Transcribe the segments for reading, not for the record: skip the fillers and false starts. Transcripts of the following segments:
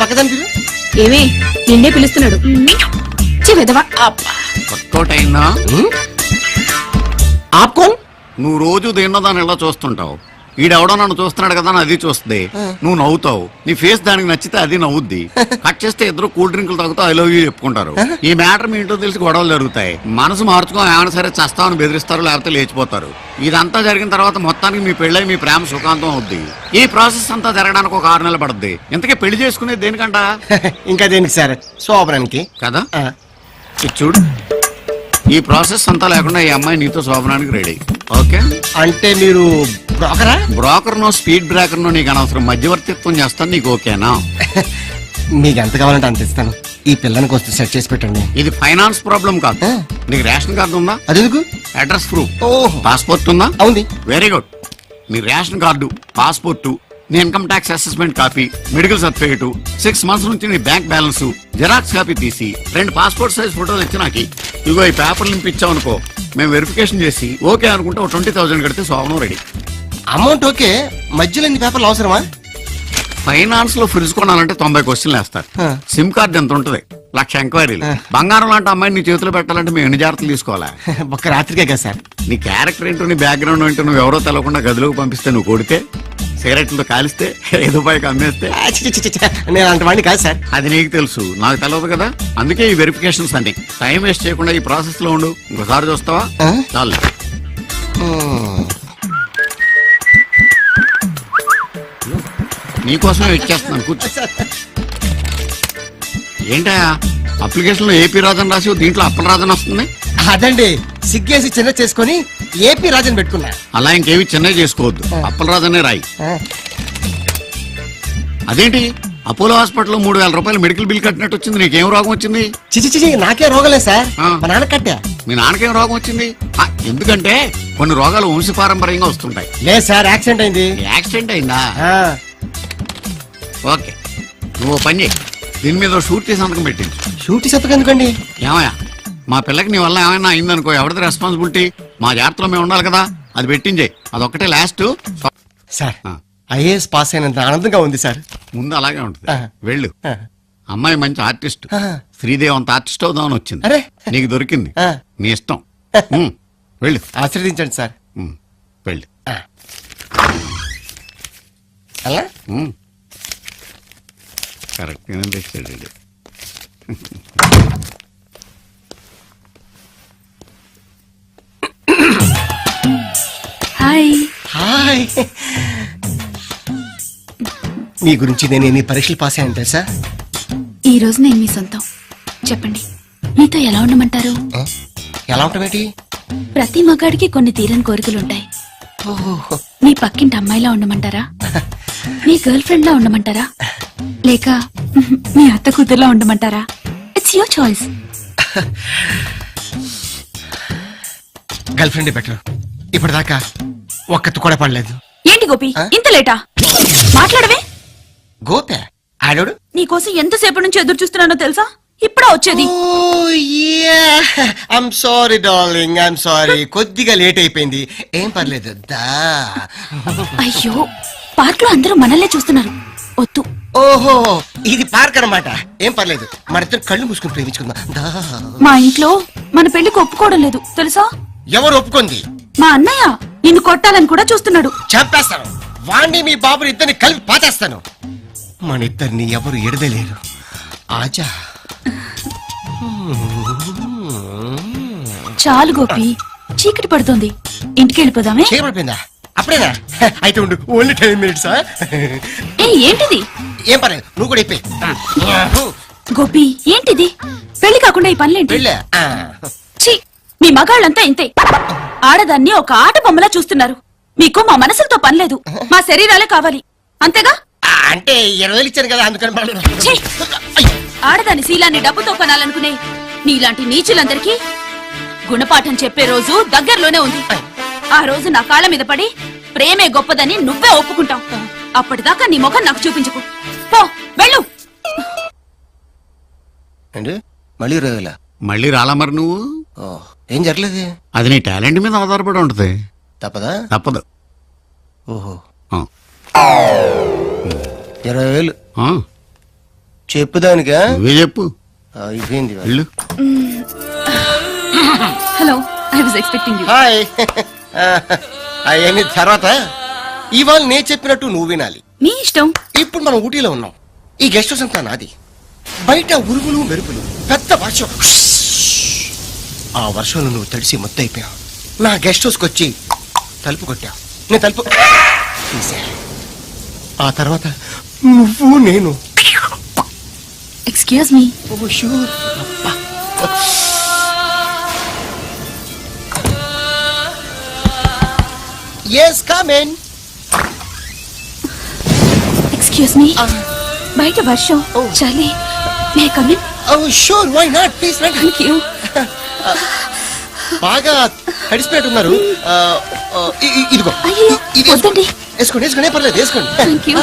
పక్కదానికి ఏమే నిన్నే పిలుస్తున్నాడు. వర్కౌట్ అయిందా? ఆపుకోన్. నువ్వు రోజు దేన్నో దాన్ని ఎలా చూస్తుంటావు. ఈడెవడో నన్ను చూస్తున్నాడు కదా అని అది చూస్తుంది, నువ్వు నవ్వుతావు. నీ ఫేస్ దానికి నచ్చితే అది నవ్వుద్ది. కట్ చేస్తే ఇద్దరు కూల్ డ్రింకులు తాగుతూ ఐ లవ్ యూ చెప్పుకుంటారు. ఈ మ్యాటర్ మీ ఇంట్లో తెలిసి గొడవలు జరుగుతాయి. మనసు మార్చుకో, ఏమైనా సరే చస్తామని బెదిరిస్తారు, లేకపోతే లేచిపోతారు. ఇదంతా జరిగిన తర్వాత మొత్తానికి మీ పెళ్ళై మీ ప్రేమ సుఖాంతం అవుద్ది. ఈ ప్రాసెస్ అంతా జరగడానికి ఒక 6 నెలలు పడుద్ది. ఇంతకీ పెళ్లి చేసుకునేది దేనికంట? ఇంకా దేనికి సార్? శోభనానికి కదా. చూడు, ఈ ప్రాసెస్ అంతా లేకుండా ఈ అమ్మాయి నీతో శోభనానికి రెడీ. ఓకే అంటే మీరు బ్రోకరా? Broker no, speed breaker no నీకు అనవసరం. మధ్యవర్తిత్వం చేస్తాను. నీకు ఓకేనా? మీకు ఎంత కావాలంటే అంత ఇస్తాను. ఈ పిల్లని కొంచెం సెట్ చేసి పెట్టండి. ఇది ఫైనాన్స్ ప్రాబ్లం కాదు. నీకు రేషన్ కార్డు ఉందా? అదెందుకు? Address proof. ఓహో. పాస్పోర్ట్ ఉందా? అవుంది. Very good. నీ రేషన్ కార్డు, పాస్పోర్టు, నీ income tax assessment copy, medical certificate, 6 months నుంచి నీ బ్యాంక్ బ్యాలెన్స్, జెరాక్స్ కాపీ తీసి 2 పాస్పోర్ట్ సైజ్ ఫోటోలు ఇచ్చి నాకు ఇగో ఈ పేపర్లు నింపించావు అనుకో, మేము వెరిఫికేషన్ చేసి ఓకే అనుకుంటే 20,000 కడితే శోభనం రెడీ. అమౌంట్ ఓకే, మధ్యలో ఎన్ని పేపర్లు అవసరమా? ఫైనాన్స్ లో ఫ్రిడ్జ్ కొనాలంటే 90 క్వశ్చన్లు వేస్తారు. సిమ్ కార్డు ఎంత ఉంటుంది? 1,00,000 ఎంక్వైరీలు. బంగారం లాంటి అమ్మాయిని నీ చేతిలో పెట్టాలంటే మేము ఎన్ని జాగ్రత్తలు తీసుకోవాలా? ఒక్క రాత్రికే కదా సార్. నీ క్యారెక్టర్ ఏంటో, నీ బ్యాక్గ్రౌండ్ ఏంటో నువ్వు ఎవరో తెలవకుండా గదిలోకి పంపిస్తే, నువ్వు కొడితే, సిగరెట్లతో కాలిస్తే, ఐదు రూపాయకి అమ్మేస్తే, నేను అంత వాడిని కాదు సార్. అది నీకు తెలుసు, నాకు తెలియదు కదా. అందుకే ఈ వెరిఫికేషన్స్ అన్ని. టైం వేస్ట్ చేయకుండా ఈ ప్రాసెస్ లో ఉండు. ఇంకోసారి చూస్తావా? చాలు. నీకోసమే వెయిట్ చేస్తున్నాను, కూర్చో. ఏంటా అప్లికేషన్ లో ఏపీ రాజన్ రాసి దీంట్లో అప్పల రాజన్ వస్తుంది? అదండి, సిగ్గేసి చిన్న చేసుకుని ఏపీ రాజన్ పెట్టుకున్నా. అలా ఇంకేవి చిన్న చేసుకోవద్దు, అప్పల రాజనే రాయి. అదేంటి అపోలో హాస్పిటల్లో 3,000 రూపాయలు మెడికల్ బిల్ కట్టినట్టు వచ్చింది. నీకేం రోగం వచ్చింది? చిచి నాకే రోగలే సార్, మా నాన్న కట్టా. మీ నాన్నకేం రోగం వచ్చింది? ఎందుకంటే కొన్ని రోగాలు వంశపారంపర్యంగా వస్తుంటాయి. లేదు సార్, యాక్సిడెంట్ అయింది. యాక్సిడెంట్ అయిందా? ఓకే, నువ్వు పని చేయి, దీని మీద షూరిటీ సంతకం పెట్టించు. షూరిటీ సంతకం ఎందుకండి? ఏమయ్యా, మా పిల్లకి నీ వల్ల ఏమైనా అయిందనుకో, ఎవరిది రెస్పాన్సిబిలిటీ? మా జాగ్రత్తలో మేము ఉండాలి కదా, అది పెట్టించే. అదొక్కటే లాస్ట్. సార్, ఐఏఎస్ పాస్ అయినంత ఆనందంగా ఉంది సార్. ముందు అలాగే ఉంటుంది, వెళ్ళు. అమ్మాయి మంచి ఆర్టిస్ట్, శ్రీదేవి అంత ఆర్టిస్ట్ అవుదామని వచ్చింది. నీకు దొరికింది, నీ ఇష్టం. వెళ్ళు, ఆశీర్వదించండి సార్. వెళ్ళు. అలా కరెక్ట్ గానే తెచ్చాడు. హాయ్. హాయ్. మీ గురించి నేను ఎన్ని పరీక్షలు పాస్ అయ్యాను తెలుసా? ఈ రోజు నేను మీ సొంతం. చెప్పండి, మీతో ఎలా ఉండమంటారు? ఎలా ఉంటామేంటి? ప్రతి మగాడికి కొన్ని తీరని కోరికలుంటాయి. మీ పక్కింటి అమ్మాయిలా ఉండమంటారా? మీ గర్ల్ ఫ్రెండ్ లా ఉండమంటారా? లేక మీ అత్త కూతురులా ఉండమంటారా? It's your choice. Girlfriend better. ఇప్పటిదాకా ఒక్కత్తు కూడా పడలేదు. ఏంటి గోపి, ఇంత లేటా? మాట్లాడవే. గోపే ఆడోడు నీకోసం ఎంతసేపు నుంచి ఎదురు చూస్తున్నానో తెలుసా? ఇప్పుడా వచ్చేది? I'm sorry darling, I'm sorry. కొద్దిగా లేట్ అయిపోయింది, ఏం పర్లేదు. అయ్యో, పార్క్ లో అందరూ మనల్నే చూస్తున్నారు, వద్దు. ఓహో, ఇది పార్క్ అన్నమాట. ఏం పర్లేదు, మన ఇద్దరు కళ్ళు మూసుకుని ప్రేమించుకుందాం. మా ఇంట్లో మన పెళ్లికి ఒప్పుకోవడం లేదు తెలుసా? ఎవరు ఒప్పుకుంది? మా అన్నయ్య నిన్ను కొట్టాలని కూడా చూస్తున్నాడు. చంపేస్తాను వాణ్ణి, మీ బాబుని ఇద్దరిని కలిపి పాతేస్తాను. మన ఇద్దరిని ఎవరు ఎడదలేరు. ఆజా. చాలు గోపి, చీకటి పడుతుంది, ఇంటికి వెళ్ళిపోదామే. చేయబడిపోయిందా? అప్పుడేనా? అయితే ఉండు, ఓన్లీ 10 మినిట్స్. ఏంటిది? ఏం పర్లేదు, నువ్వు కూడా అయిపోయి. గోపి, ఏంటిది? పెళ్లి కాకుండా ఈ పనులేంటి? ఛీ, మీ మగాళ్ళంతా ఇంతే. ఆడదాన్ని ఒక ఆట బొమ్మలా చూస్తున్నారు. మీకు మా మనసులతో పనిలేదు, మా శరీరాలే కావాలి, అంతేగా? అంటే 20,000 ఇచ్చాను కదా, అందుకని. ఆడదాని శీలాన్ని డబ్బుతో కొనాలనుకునే నీలాంటి నీచులందరికీ గుణపాఠం చెప్పే రోజు దగ్గరలోనే ఉంది. ఆ రోజు నా కాళ్ళ మీద పడి ప్రేమే గొప్పదని నువ్వే ఒప్పుకుంటావు. అప్పటిదాకా నీ ముఖం నాకు చూపించకు. పో, వెళ్ళు. మళ్ళీ రాలా? మళ్ళీ రాలా? మరి నువ్వు ఓ, ఏం జరగలేదు. అది నీ టాలెంట్ మీద ఆధారపడి ఉంటది. తప్పదా? తప్పదు. ఓహో, ఆ. 20,000 ఆ, చెప్పుదానికా? నువ్వే చెప్పు. అయిపోయింది. వెళ్ళు. Hello, I was expecting you. Hi. అవన్నీ తర్వాత. ఇవాళ నేను చెప్పినట్టు నువ్వు వినాలి. మీ ఇష్టం. ఇప్పుడు మనం ఊటీలో ఉన్నాం. ఈ గెస్ట్ హౌస్ అంతా నాది. బయట ఉరుములు మెరుపులు, పెద్ద వర్షం. ఆ వర్షంలో నువ్వు తడిసి మొత్తైపోయావు. నా గెస్ట్ హౌస్కి వచ్చి తలుపు కొట్టావు. నేను తలుపు తీసా. ఆ తర్వాత నువ్వు నేను. Excuse me. Yes come in. Excuse me. బయట వర్షం, చలి. May come in? Sure, why not, please రండి. Thank you. బాగా తడిసిపోతున్నారు. ఇదిగో అయ్యో, ఇది వద్దండి. వేసుకోండి, వేసుకోండి, పర్లేదు, వేసుకోండి. Thank you.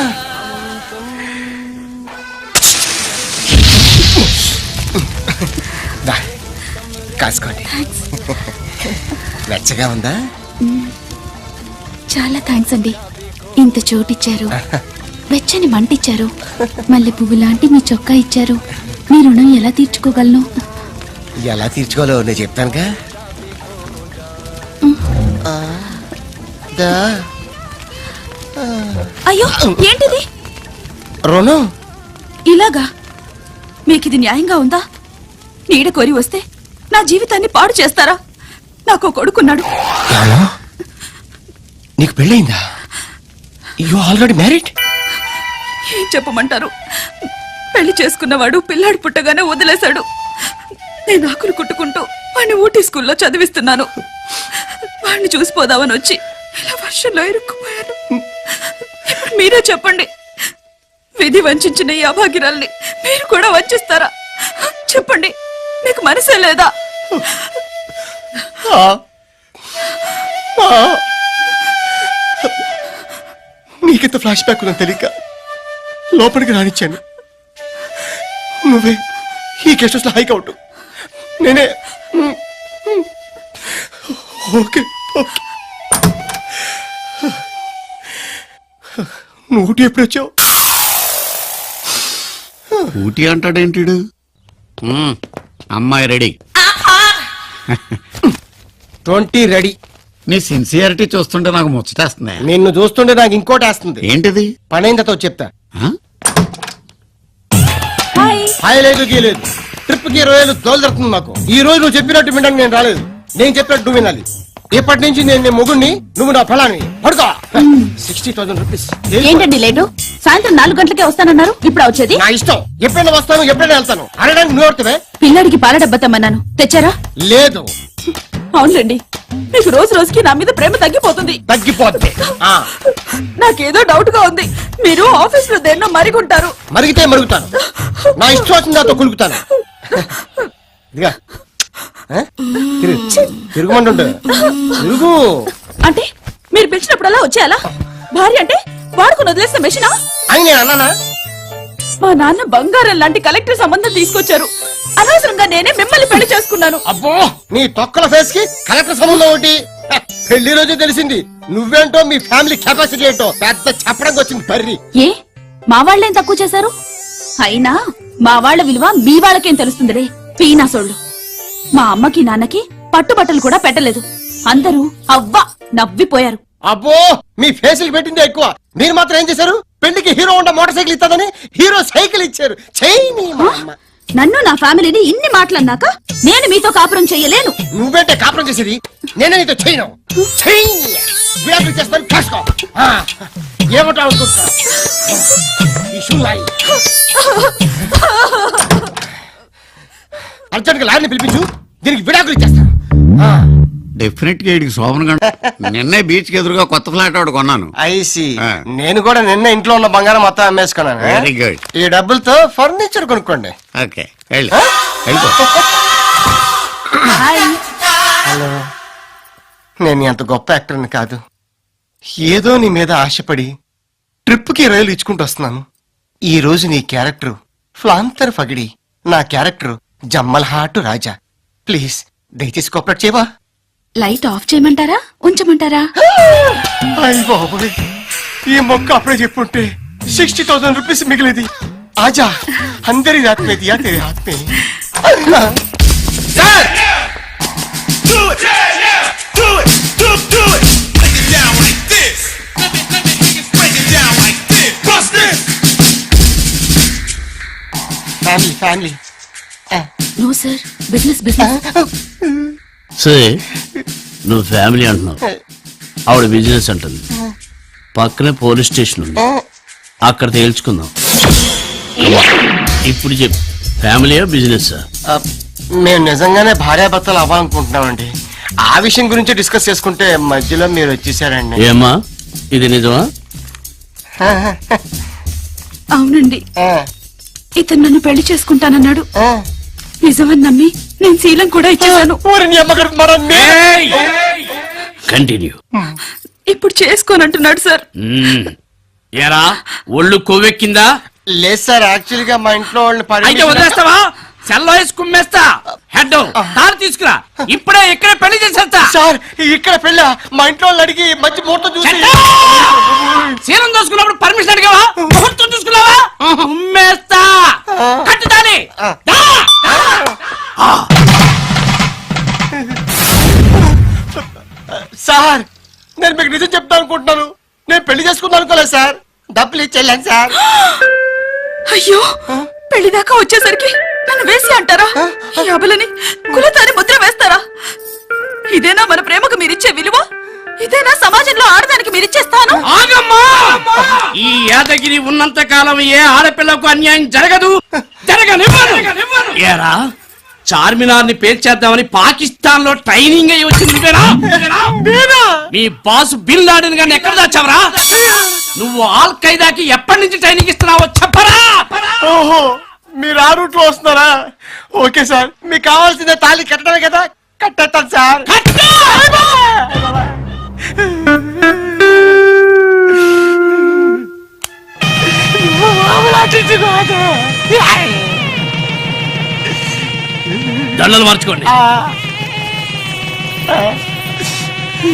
దా, కాసుకోండి. వెచ్చగా ఉందా? చాలా థ్యాంక్స్ అండి. ఇంత చోటిచ్చారు, వెచ్చని మంటిచ్చారు, మల్లె పువ్వు లాంటి మీ చొక్కా ఇచ్చారు. మీ రుణం ఎలా తీర్చుకోగలను? ఎలా తీర్చుకోవాలో నేను చెప్తానుగా. దా, అయ్యో, ఏంటిది? రుణం. ఇలాగా? మీకిది న్యాయంగా ఉందా? నీడ కోరి వస్తే నా జీవితాన్ని పాడు చేస్తారా? నాకు కొడుకున్నాడు. ఏమో? నీకు పెళ్ళయిందా? You already married? ఏం చెప్పమంటారు? పెళ్లి చేసుకున్నవాడు పిల్లాడు పుట్టగానే వదిలేశాడు. నేను ఆకులు కుట్టుకుంటూ వాడిని ఊటీ స్కూల్లో చదివిస్తున్నాను. వాడిని చూసిపోదామని వచ్చి ఇలా వర్షంలో ఇరుక్కుపోయాను. ఇప్పుడు మీరే చెప్పండి, విధి వంచిన ఈ అభాగ్యురాల్ని మీరు కూడా వంచిస్తారా? చెప్పండి, మీకు మనసే లేదా? నీకెంత ఫ్లాష్ బ్యాక్ ఉందని తెలియక లోపలికి రానిచ్చాను. నువ్వే ఈ గెస్ట్ హౌస్ లో హైక్ అవుట్, నేనే. Okay, okay. నువ్వు ఊటీ ఎప్పుడు వచ్చావు? ఊటీ అంటాడేంటిడు? అమ్మాయి రెడీ. 20 రెడీ. నీ సిన్సియారిటీ చూస్తుంటే నాకు ముచ్చటేస్తుంది. నిన్ను చూస్తుంటే నాకు ఇంకోటి వేస్తుంది. ఏంటిది? పనైందతో చెప్తా. ఆ? హాయ్ లేదు, గీ లేదు. ట్రిప్ కి 20,000 తోలు జరుగుతుంది మాకు. ఈ రోజు నువ్వు చెప్పినట్టు వినడానికి నేను రాలేదు. నేను చెప్పినట్టు నువ్వు వినాలి. ఇప్పటి నుంచి నేను నీ మొగుడిని, నువ్వు నా ఫలాన్ని. పడుకో. 60,000 రూపీస్. ఏంటండి లేటు? సాయంత్రం 4 గంటలకే వస్తానన్నారు, ఇప్పుడు వచ్చేది? నా ఇష్టం. ఎప్పుడైనా వస్తాను, ఎప్పుడైనా వెళ్తాను. అడగడానికి నువ్వు ఎవరితోవే? పిల్లాడికి పాల డబ్బా తెమ్మన్నాను, తెచ్చారా? లేదు. అవునులేండి, మీకు రోజు రోజుకి నా మీద ప్రేమ తగ్గిపోతుంది. తగ్గిపోద్ది. నాకేదో డౌట్ గా ఉంది. మీరు ఆఫీస్ లో దేన్నో మరిగుంటారు. మరిగితే మరుగుతాను. నా ఇష్టం వచ్చిన దాంతో కులుకుతాను. ఇదిగా తిరుగుమంటుంటే తిరుగు. అంటే మీరు పిలిచినప్పుడల్లా వచ్చేయాలా? భార్య అంటే వాడుకుని వదిలేసిన మెషినా? అని నేను అన్నానా? మా నాన్న బంగారం లాంటి కలెక్టర్ సంబంధం తీసుకొచ్చారు. అనవసరంగా నేనే మిమ్మల్ని పెళ్లి చేసుకున్నాను. అబ్బో, నీ తొక్కల ఫేస్ కి కలెక్టర్ సంబంధం ఒకటి. పెళ్లి రోజు తెలిసింది నువ్వేంటో, మీ ఫ్యామిలీ కెపాసిటీ ఏంటో. పెద్ద చెప్పడానికి వచ్చింది పర్రి. ఏ మా వాళ్ళేం తక్కువ చేశారు? అయినా మా వాళ్ళ విలువ మీ వాళ్ళకేం తెలుస్తుందిరే పీనాసోళ్ళు. మా అమ్మకి నాన్నకి పట్టుబట్టలు కూడా పెట్టలేదు. అందరూ అవ్వ నవ్విపోయారు. అబ్బో, మీ ఫేసులు పెట్టిందే ఎక్కువ. మీరు మాత్రం ఏం చేశారు? పెళ్లికి హీరో ఉండ మోటార్ సైకిల్ ఇస్తాదని హీరో సైకిల్ ఇచ్చారు. చెయ్యి. నన్ను నా ఫ్యామిలీని ఇన్ని మాటలన్నాక నేను మీతో కాపురం చెయ్యలేను. నువ్వేంటే కాపురం చేసేది? నేనే నీతో చేయను. విడాకులు చేస్తాను, కాసుకో. ఏమంటావు అనుకుంటా? అర్జెంట్ గా లారీని పిలిపించు, దీనికి విడాకులు ఇచ్చేస్తాను. డెఫినెట్ గా వీడికి శోభన గంట. నిన్నే బీచ్ కి ఎదురుగా కొత్త ఫ్లాట్ ఒకటి కొన్నాను. ఐసి, నేను కూడా నిన్న ఇంట్లో ఉన్న బంగారం మొత్తం అమ్మేసుకున్నాను. Very good. ఈ డబ్బులతో ఫర్నిచర్ కొనుక్కోండి. ఓకే, వెళ్ళిపో. హలో, నేను ఎంత గొప్ప యాక్టర్ని కాదు. ఏదో నీ మీద ఆశపడి ట్రిప్ కి 20,000 ఇచ్చుకుంటూ వస్తున్నాను. ఈ రోజు నీ క్యారెక్టర్ ఫ్లాంతర్ ఫగిడి, నా క్యారెక్టర్ జమ్మల్హాటు రాజా. ప్లీజ్ దయచేసి కోఆపరేట్ చేయవా? లైట్ ఆఫ్ చేయమంటారా ఉంచమంటారా? అయ్య బాబోయ్, ఈ మొక్క అప్పుడే చెప్పుంటే 60,000 రూపీస్ మిగిలేది. ఆజా అందరి రాత్ మే దియా తేరే హాత్ మే. Sir Do it, yeah, do it, do it. Break it down like this. Let me hear you break it down like this. Bust this. Family no sir, business business. సరే నువ్వు ఫ్యామిలీ అంటున్నావు, ఆవిడ బిజినెస్ అంటుంది. పక్కనే police station ఉంది, అక్కడ తేల్చుకుందాం. ఇప్పుడు చెప్పు, ఫ్యామిలీయా బిజినెస్? మేము నిజంగానే భార్యాభర్తలు అవ్వాలనుకుంటున్నామండి. ఆ విషయం గురించి డిస్కస్ చేసుకుంటే మధ్యలో మీరు వచ్చేసారండి. ఏమ్మా ఇది నిజమా? అవునండి, ఇతను నన్ను పెళ్లి చేసుకుంటానన్నాడు. నిజమని నమ్మి నేను శీలం కూడా ఇచ్చేసాను. కంటిన్యూ. ఇప్పుడు చేసుకోనంటున్నాడు సార్. ఏరా ఒళ్ళు కొవ్వెక్కిందా? లేదు సార్, యాక్చువల్ గా మా ఇంట్లో వాళ్ళని అయితే వదిలేస్తావా? సెల్లో వేసి కుమ్మేస్తా. హెడ్ తాను తీసుకురా, ఇప్పుడే ఇక్కడే పెళ్లి చేసేస్తా. సార్ ఇక్కడ పెళ్ళ మా ఇంట్లో వాళ్ళు అడిగి మంచి ముహూర్తం చూసి శీలం చూసుకున్నప్పుడు పర్మిషన్ అడిగావా? ముహూర్తం చూసుకున్నావా? కుమ్మేస్తా. కట్టుదాని. సార్ నేను మీకు నిజం చెప్తాను అనుకుంటున్నాను. నేను పెళ్లి చేసుకుందాం అనుకోలేదు సార్, డబ్బులు ఇచ్చేళ్ళాను సార్. అయ్యో, పెళ్లి దాకా వచ్చేసరికి నన్ను వేసి అంటారా? ఈ అబలని కులతాని ముద్ర వేస్తారా? ఇదేనా మన ప్రేమకు మీరిచ్చే విలువ? ఇదేనా సమాజంలో ఆడదానికి మీరిచ్చే స్థానం? ఆగమ్మా! ఈ యాదగిరి ఉన్నంత కాలం ఏ ఆడపిల్లకు అన్యాయం జరగదు, జరగనివ్వను. ఏరా చార్మినార్ ని పేల్చేద్దామని పాకిస్తాన్ లో ట్రైనింగ్ అయ్యి వచ్చింది మీ బాస్ బిన్ లాడెన్ గారిని ఎక్కడ దాచావరా? నువ్వు ఆల్ ఖైదాకి ఎప్పటి నుంచి ట్రైనింగ్ ఇస్తున్నావో చెప్పరా? ఓహో, మీరు ఆ రూట్ లో వస్తున్నారా? ఓకే సార్, మీకు కావాల్సిన తాళి కట్టడమే కదా, కట్టేస్తాను సార్. దండలు మార్చుకోండి.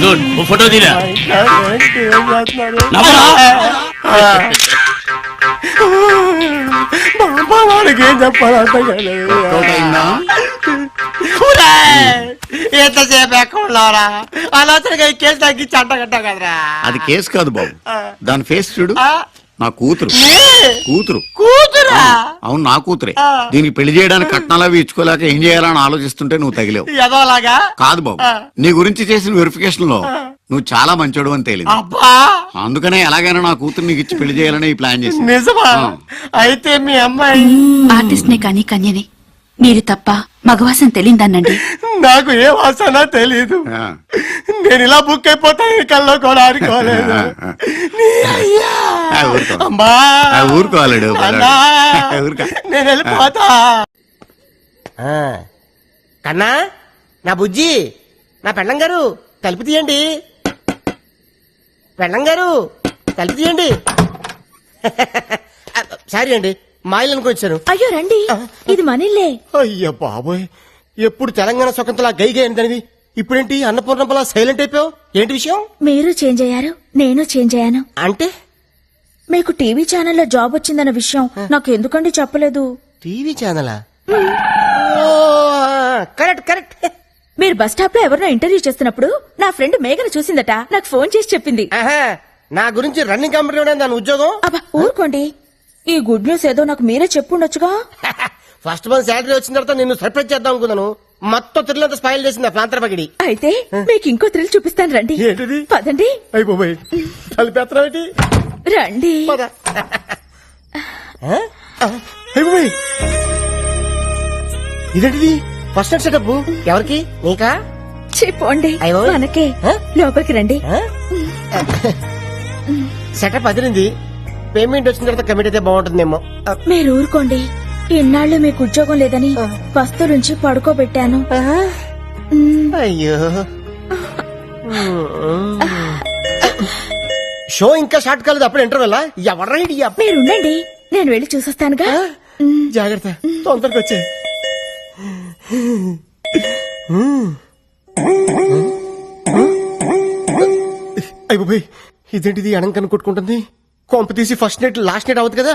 గుడ్, ఓ ఫోటో తీరా. నవ్వరా? వాడికి ఏం చెప్పాలి అర్థం కాలేదు. ఎంతసేపు ఎక్కడున్నారా? అనవసరంగా ఈ కేసు తగ్గించి అంటగట్టా కదరా. అది కేసు కాదు బాబు, దాని ఫేస్ చూడు. నా కూతురు కూతురా? అవును, నా కూతురే. దీనికి పెళ్లి చేయడానికి కట్నాలు అవి ఇచ్చుకోలేక ఏం చేయాలని ఆలోచిస్తుంటే నువ్వు తగిలేవు. ఎదోలాగా కాదు బాబు, నీ గురించి చేసిన వెరిఫికేషన్ లో నువ్వు చాలా మంచోడు అని తేలింది. అబ్బా, అందుకనే ఎలాగైనా నా కూతురు నీకు ఇచ్చి పెళ్లి చేయాలని ఈ ప్లాన్ చేసి. నిజమా? అయితే మీ అమ్మాయి ఆర్టిస్ట్ నే కానీ కన్యని. మీరు తప్ప మగవాసం తెలియదన్నండి. నాకు ఏ వాసన తెలీదు. నేను ఇలా బుక్ అయిపోతాను కల్లో కూడా ఆడుకోలేదు. అమ్మా ఊరుకోవాలడు. నేను వెళ్ళిపోతా. కన్నా, నా బుజ్జి, నా పెళ్ళం గారు తలుపు తీయండి. పెళ్ళం గారు తలుపు తీయండి. సారీ అండి, మా ఇల్లు అనుకొచ్చాను. అయ్యో రండి, ఇది మనిల్లే. అయ్యో బాబోయ్, ఎప్పుడు తెలంగాణ స్వతంత్ర గైగా ఏంటనివి, ఇప్పుడేంటి అన్నపూర్ణంపలా సైలెంట్ అయిపోయావు? ఏంటి విషయం? మీరు చేంజ్ అయ్యారు, నేను చేంజ్ అయ్యాను. అంటే మీకు టీవీ ఛానల్లో జాబ్ వచ్చిందన్న విషయం నాకు ఎందుకండి చెప్పలేదు? టీవీ ఛానలా? Correct correct. మీరు బస్ స్టాప్ లో ఎవరినో ఇంటర్వ్యూ చేస్తున్నప్పుడు నా ఫ్రెండ్ మేఘను చూసిందట, నాకు ఫోన్ చేసి చెప్పింది. నా గురించి రన్నింగ్ కంపెనీ దాని ఉద్యోగం. అబ్బా ఊరుకోండి, ఈ గుడ్ న్యూస్ ఏదో నాకు మీరే చెప్పుండొచ్చుగా. ఫస్ట్ మంత్ శాలరీ వచ్చిన తర్వాత నిన్ను సర్ప్రైజ్ చేద్దాం అనుకున్నాను. మొత్తం త్రిల్లంతా స్పాయిల్ చేసింది ప్రాంతర పగిడి. అయితే మీకు ఇంకో థ్రిల్ చూపిస్తాను రండి. ఏంటిది? పదండి. అయిపోయి కలిపేత్రం రండి. ఇదేంటిది? ఫస్ట్ నైట్ సెటప్ ఎవరికి? నీకా? చెప్పండి, అయ్యో. మనకే. లోపలికి రండి. సెటప్ అదిరింది. పేమెంట్ వచ్చిన తర్వాత కమిట్ అయితే బాగుంటుందేమో. మీరు ఊరుకోండి, ఇన్నాళ్ళు మీకు ఉద్యోగం లేదని వస్తువులుంచి పడుకోబెట్టాను. అయ్యో, షో ఇంకా స్టార్ట్ కాలేదు, అప్పుడు ఇంటర్వెల్. ఎవరు మీరుండండి, నేను వెళ్ళి చూసొస్తానుగా. జాగ్రత్త, తొందరగా వచ్చే. అయిపోయి ఇదేంటిది అనంకను కొట్టుకుంటుంది. కొంప తీసి ఫస్ట్ నైట్ లాస్ట్ నైట్ అవుతుంది కదా.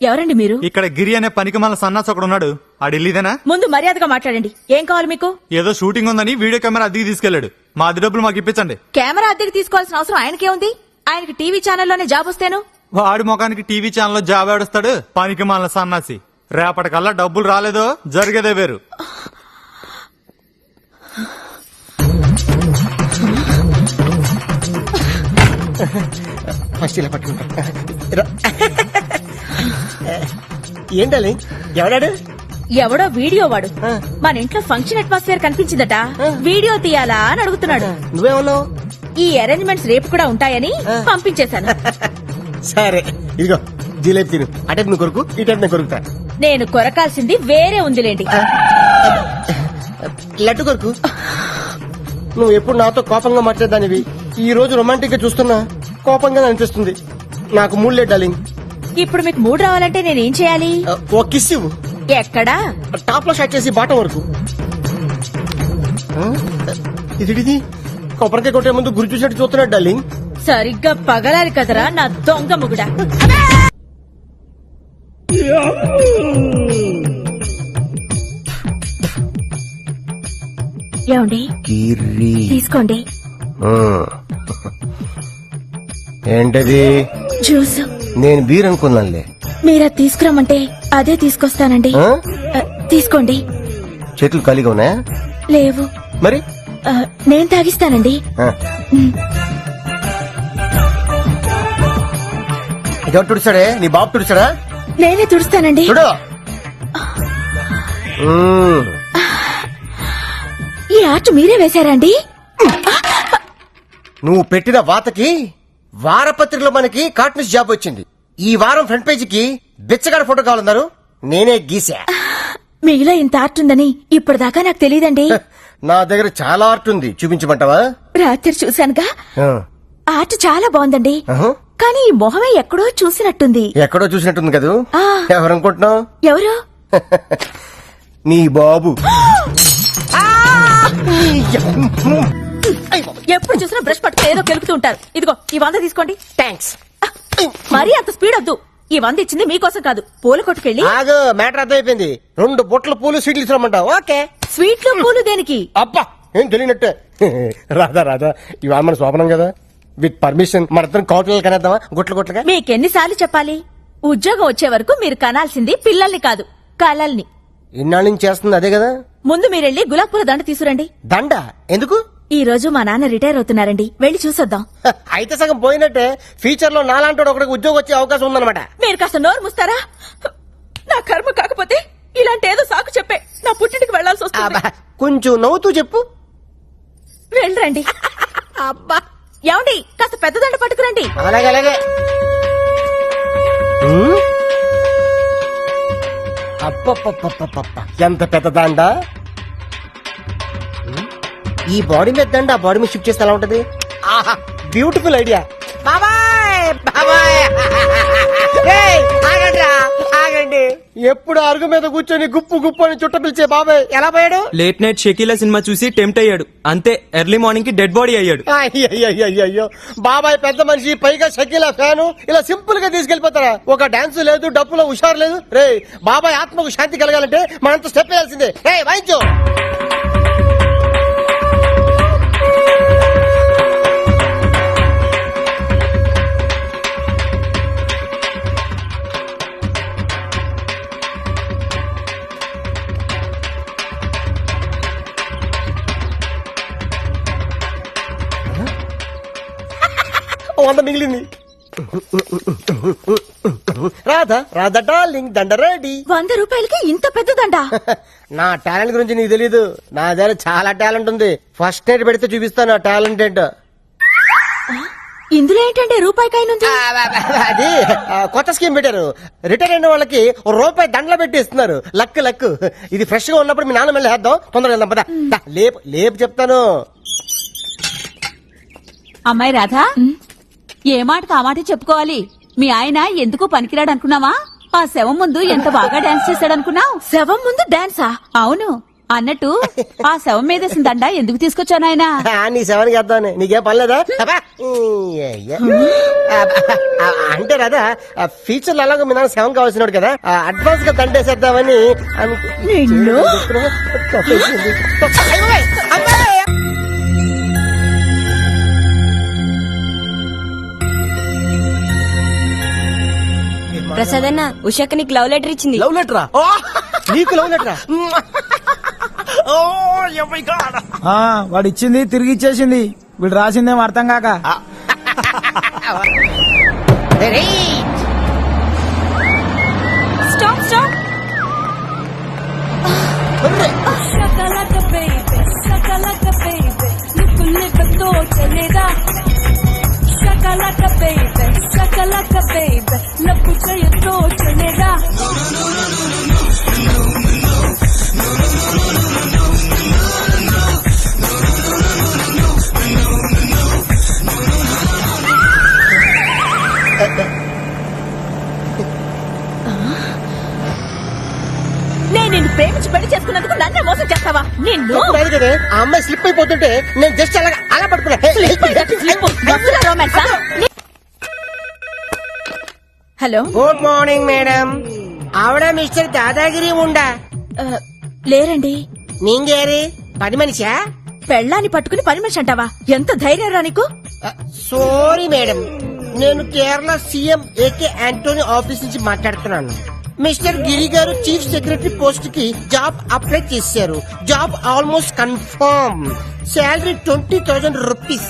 ఎవరండి మీరు? ఇక్కడ గిరి అనే పనికి మన సన్నాస్ ఒకడు ఉన్నాడు. ఆడిల్లీదేనా? ముందు మర్యాదగా మాట్లాడండి. ఏం కావాలి మీకు? ఏదో షూటింగ్ ఉందని వీడియో కెమెరా అద్దెకి తీసుకెళ్లాడు. మా అద్దె డబ్బులు మాకు ఇప్పించండి. కెమెరా అద్దెకి తీసుకోవాల్సిన అవసరం ఆయనకే ఉంది? ఆయనకి టీవీ ఛానల్లోనే జాబ్ వస్తేను. వాడి ముఖానికి టీవీ ఛానల్లో జాబ్ ఆడుస్తాడు. పనికి మన సన్నాసి. రేపటికల్లా డబ్బులు రాలేదో జరిగేదే వేరు. ఫస్ట్ ఇలా పట్టుకుంటా. ఏంటాలి ఎవడాడు? ఎవడో వీడియో వాడు మన ఇంట్లో ఫంక్షన్ అట్మాస్ఫియర్ కనిపించిందట, వీడియో తీయాలా అని అడుగుతున్నాడు. నువ్వేమన్నావు? ఈ అరేంజ్మెంట్స్ రేపు కూడా ఉంటాయని పంపించేశాను. సరే ఇదిగో జీలేబీ తిను. అటే నువ్వు కొరుకు, ఇటే నేను కొరుకుతా. నేను కొరకాల్సింది వేరే ఉందిలేండి. లడ్డు కొరుకు. నువ్వు ఎప్పుడు నాతో కోపంగా మాట్లాడదానివి. ఈ రోజు రొమాంటిక్ గా చూస్తున్నా కోపంగా అనిపిస్తుంది. నాకు మూడు లేదు డార్లింగ్. ఇప్పుడు మీకు మూడు రావాలంటే నేనేం చేయాలి? ఓ కిస్ ఇవ్వు. ఎక్కడా? టాప్ లో స్టార్ట్ చేసి బాటం వరకు. ఇది కొబ్బరికాయ కొట్టే ముందు గురి చూసినట్టు చూస్తున్నాడు డార్లింగ్. సరిగ్గా పగలాలి కదరా నా దొంగ ముగుడా. ఏమండి తీసుకోండి. ఏంటది? జ్యూస్. నేను బీర్ అనుకున్నానులే. మీరా తీసుకురమ్మంటే అదే తీసుకొస్తానండి. తీసుకోండి. చేతులు ఖాళీగా ఉన్నాయా? లేవు. మరి నేను తాగిస్తానండి. ఎవరు తుడిచాడే? నీ బాబు తుడిచాడా? నేనే తుడుస్తానండి. చూడు. ఈ ఆర్ట్ మీరే వేశారండి? నువ్వు పెట్టిన వాతకి వారపత్రికలో మనకి కార్టూనిస్ట్ జాబ్ వచ్చింది. ఈ వారం ఫ్రంట్ పేజీకి బిచ్చగాడ ఫోటో కావాలన్నారు. నేనే గీసా. మీలో ఇంత ఆర్ట్ ఉందని ఇప్పటిదాకా నాకు తెలియదండి. నా దగ్గర చాలా ఆర్ట్ ఉంది. చూపించమంటావా? రాత్రి చూశానుగా. ఆ. ఆర్ట్ చాలా బాగుందండి. ఆహా. కానీ ఈ మొహమే ఎక్కడో చూసినట్టుంది. ఎక్కడో చూసినట్టుంది కదూ. ఆ. ఎవరనుకుంటున్నావు? ఎవరు? నీ బాబు. ఎప్పుడు చూసినా బ్రష్ పట్టుకుని ఏదో కెలుకుతూ ఉంటారు. ఇదిగో ఈ 100 తీసుకోండి. థ్యాంక్స్. మరీ అంత స్పీడ్ వద్దు. ఈ 100 ఇచ్చింది మీకోసం కాదు, పూల కొట్టుకెళ్ళి. ఆగు, మ్యాటర్ అర్థమైపోయింది. 2 బొట్ల పూలు స్వీట్లు ఇస్తామంటావు. ఓకే. స్వీట్లు పూలు దేనికి? అబ్బా ఏం తెలియనట్టే. రాధా ఇవాళ మన శోభనం కదా. విత్ పర్మిషన్ మన ఇద్దరం కౌటలు కనేద్దామా? గుట్లుగా. మీకెన్నిసార్లు చెప్పాలి? ఉద్యోగం వచ్చే వరకు మీరు కనాల్సింది పిల్లల్ని కాదు, కలల్ని. ఇన్నాళ్ళ నుంచి చేస్తుంది అదే కదా. ముందు మీరెళ్ళి గులాబ్ పూల దండ తీసుకురండి. దండ ఎందుకు? ఈ రోజు మా నాన్న రిటైర్ అవుతున్నారండి, వెళ్ళి చూసొద్దాం. అయితే సగం పోయినట్టే. ఫ్యూచర్ లో నాలాంటి ఒకటికి ఉద్యోగం వచ్చే అవకాశం ఉందన్నమాట. మీరు కాస్త నోరు మూస్తారా? నా కర్మ కాకపోతే ఇలాంటి ఏదో సాకు చెప్పే నా పుట్టింటికి వెళ్లాల్సి వస్తుంది. కొంచెం నవ్వుతూ చెప్పు. వెళ్ళరండి. అబ్బా ఏమండి, కాస్త పెద్ద దండ పట్టుకురండి. అలాగే. అప్పప్ప ఎంత పెద్ద దండ. ఈ బాడీ మీద దండ ఆ బాడీ మీద షిఫ్ట్ చేస్తే ఎలా ఉంటది? ఆహా, బ్యూటిఫుల్ ఐడియా. ఆగండి. ఎప్పుడు అరుగు మీద కూర్చొని గుప్పు గుప్పు అని చుట్ట పిలిచే బాబాయ్ ఎలా పోయాడు? లేట్ నైట్ షకీలా సినిమా చూసి టెంప్ట్ అయ్యాడు, అంతే. ఎర్లీ మార్నింగ్ కి డెడ్ బాడీ అయ్యాడు. అయ్యో బాబాయ్ పెద్ద మనిషి, పైగా షకీలా ఫ్యాను. ఇలా సింపుల్ గా తీసుకెళ్లిపోతారా? ఒక డాన్స్ లేదు, డప్పులో హుషారు లేదు. రే బాబాయ్ ఆత్మకు శాంతి కలగాలంటే మనంత స్టెప్ వేయాల్సిందే. రే వాయించు. వంద మిగిలింది. రాధా డార్లింగ్ దండ రెడీ. 100 రూపాయలకి ఇంత పెద్ద దండ? నా టాలెంట్ గురించి నీకు తెలీదు. నా దగ్గర చాలా టాలెంట్ ఉంది. ఫస్ట్ నైట్ పెడితే చూపిస్తాను నా టాలెంట్ ఏంటో. ఇందులో ఏంటంటే రూపాయికాయనుంది. అది కొత్త స్కీమ్ పెట్టారు. రిటైర్ అయిన వాళ్ళకి రూపాయి దండలు పెట్టి ఇస్తున్నారు. లక్. ఇది ఫ్రెష్ గా ఉన్నప్పుడు మీ నాన్న మళ్ళీ వేద్దాం. తొందరగా వెళ్దాం పద. లేపు చెప్తాను. అమ్మాయి రాధా, ఏ మాటకు ఆ మాట చెప్పుకోవాలి. మీ ఆయన ఎందుకు పనికిరాడు అనుకున్నావా? ఆ శవం ముందు ఎంత బాగా డాన్స్ చేశాడు అనుకున్నావు? శవం ముందు డాన్సా? అవును. అన్నట్టు ఆ శవం మీదేసిన దండ ఎందుకు తీసుకొచ్చా నాయనా? నీ శవానికి వేద్దామని నీకేం పర్లేదా? అబ్బా! అంటే రాదా ఫ్యూచర్ లో అలాగే మీ నాన్న శవం కావాల్సినాడు కదా, అడ్వాన్స్ గా దండేసేద్దామని నిన్ను? ప్రసాద్ అన్న ఉషాకి నీకు లవ్ లెటర్ ఇచ్చింది. లవ్ లెటరా? నీకు లవ్ లెటరా? వాడు ఇచ్చింది తిరిగి ఇచ్చేసింది, వీడు రాసిందేమో అర్థం కాక. Stop stop. నేను నిన్ను ప్రేమించి పెళ్లి చేసుకున్నందుకు నన్నే మోసం చేస్తావా? నిన్ను కదా ఆ అమ్మాయి స్లిప్ అయిపోతుంటే నేను జస్ట్ అలా పట్టుకున్నా. రొమాన్సా? Hello, good morning madam. ఆవిడ మిస్టర్ దాదాగిరి ఉండా? లేరండి. నీంగేరి పని మనిషా? పెళ్ళాన్ని పట్టుకుని పని మనిషి అంటావా? ఎంత ధైర్యం రా నీకు? సారీ మేడం, నేను Kerala CM AK Antony office నుంచి మాట్లాడుతున్నాను. Mister Giri garu chief secretary post కి జాబ్ అప్లై చేశారు. Job almost confirm. Salary 20,000 rupees.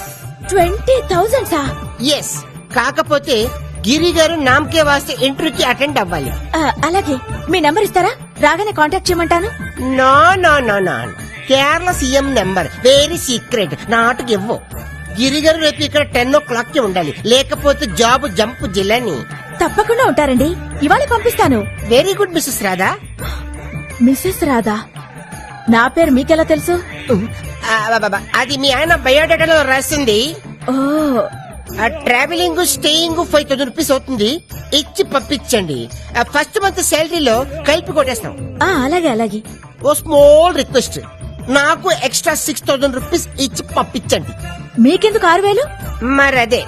20,000 yes. కాకపోతే గిరి గారు నామకే వాస్తే ఇంటర్వ్యూకి అటెండ్ అవ్వాలి. అలాగే, మీ నెంబర్ ఇస్తారా? రాగానే కాంటాక్ట్ చేయమంటాను. No no no no, Kerala CM number very secret, not give. Giri garu రేపు ఇక్కడ 10 o'clock కి ఉండాలి, లేకపోతే జాబ్ జంప్ జిల్లని. తప్పకుండా ఉంటారండి, ఇవాళ పంపిస్తాను. Very good Mrs Radha. Mrs Radha? నా పేరు మీకెలా తెలుసు? అది మీ ఆయన బయోడేటాలో రాసింది. ఓ, ట్రావెలింగ్ స్టేయింగ్ 5,000 రూపీస్ అవుతుంది, ఇచ్చి పంపించండి. ఫస్ట్ మంత్ శాలరీలో కలిపి కొట్టేస్తాం. అలాగే అలాగే. ఓ స్మాల్ రిక్వెస్ట్, నాకు ఎక్స్ట్రా 6,000 రూపీస్ ఇచ్చి పంపించండి. మీకెందుకు 6,000? మరి అదే,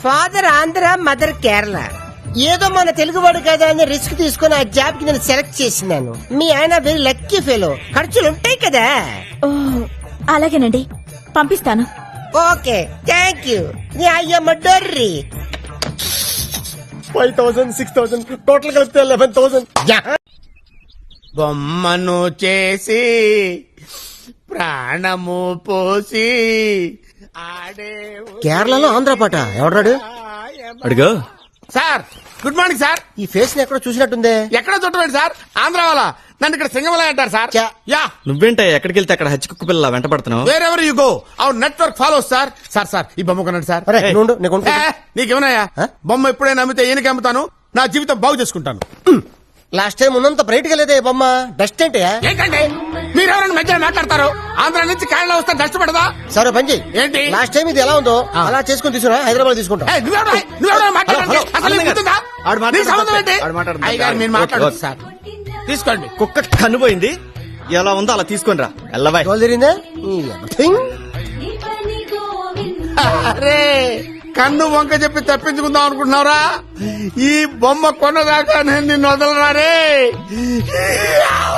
ఫాదర్ ఆంధ్ర, మదర్ కేరళ. ఏదో మన తెలుగువాడు కదా అని రిస్క్ తీసుకుని ఆ జాబ్ కి నేను సెలెక్ట్ చేసినాను. మీ ఆయన వెరీ లక్కీ ఫెలో, ఖర్చులు ఉంటాయి కదా. ఓ, అలాగేనండి, పంపిస్తాను. Okay, thank you. అయ్యమ్మ డర్రీ. 5,000, 6,000 టోటల్ కలిపితే 11,000. బొమ్మను చేసి ప్రాణము పోసి ఆడే కేరళలో ఆంధ్ర పాట ఎవడాడు? అడుగు. Sir, good morning sir. ఈ ఫేస్ ని ఎక్కడో చూసినట్టుందే. ఎక్కడ చుట్టమండి సార్? ఆంధ్ర వాళ్ళ. నన్ను ఇక్కడ సింగమల అంటారు సార్. యా, నువ్వేంటే ఎక్కడికి వెళ్తే అక్కడ హచ్చి కుక్క పిల్ల వెంట పడుతున్నావు? Wear ever you go our network follows sir. Sir sir, ఈ బొమ్మ కొనండి సార్. అరే, నుండు, నేను కొనుక్కుంటా. నీకేమన్నాయా? బొమ్మ ఎప్పుడైనా అమ్మితే ఈయనకి అమ్ముతాను, నా జీవితం బాగు చేసుకుంటాను. లాస్ట్ టైం ఉన్నంత బ్రైట్ గా లేదే బొమ్మ. డస్ట్ ఏంటి? ఏంటండి మీరెవరైనా మధ్యలో మాట్లాడతారు? ఆంధ్ర నుంచి కేరళ వస్తే డస్ట్ పడదా? సరే పని చెయ్యి. ఏంటి? లాస్ట్ టైం ఇది ఎలా ఉందో అలా చేసుకుని తీసుకురా, హైదరాబాద్ తీసుకుంటా. నువ్వెవరైనా మాట్లాడండి. హలో, అసలు నీకు గుర్తుందా? ఆడు మాట్లాడుతున్నాడు. నీ సంబంధం ఏంటి? ఆడు మాట్లాడుతున్నాడు. అయ్యగారు మీరు మాట్లాడదు సార్. తీసుకోండి. కుక్క కన్నుపోయింది, ఎలా ఉందో అలా తీసుకొని రా. ఎల్లబాయ్. జరిగిందా? అరే, కన్ను వంక చెప్పి తప్పించుకుందాం అనుకుంటున్నారా? ఈ బొమ్మ కొన్నదాకా నేను నిన్ను వదలరారే.